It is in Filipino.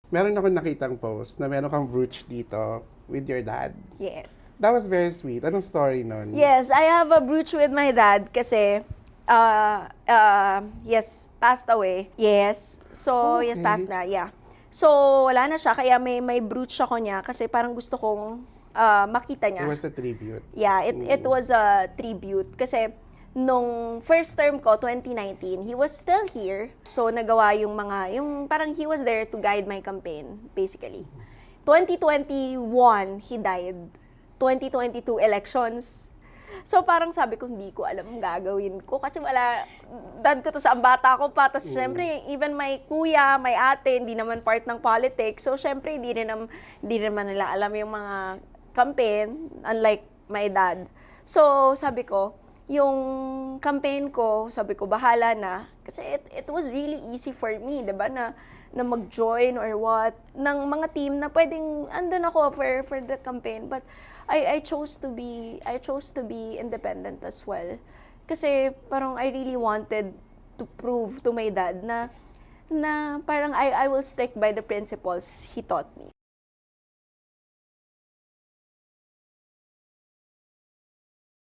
Meron akong nakitang post na meron kang brooch dito with your dad. Yes. That was very sweet. Anong story nun? Yes, I have a brooch with my dad kasi yes, passed away. Yes. So, yes, Okay. passed na, yeah. So, wala na siya kaya may brooch ako niya kasi parang gusto kong makita niya. It was a tribute. Yeah, it was a tribute kasi nung first term ko 2019, he was still here. So nagawa yung parang he was there to guide my campaign basically. 2021 he died. 2022 elections. So parang sabi ko hindi ko alam ang gagawin ko kasi wala dad ko to sa bata ko pa tapos syempre even my kuya, my ate hindi naman part ng politics. So syempre hindi naman nila alam yung mga campaign, unlike my dad. So, sabi ko, yung campaign ko, sabi ko, bahala na. Kasi it was really easy for me, diba, na mag-join or what, ng mga team na pwedeng, andun ako for the campaign. But I chose to be independent as well. Kasi parang I really wanted to prove to my dad na parang I will stick by the principles he taught me.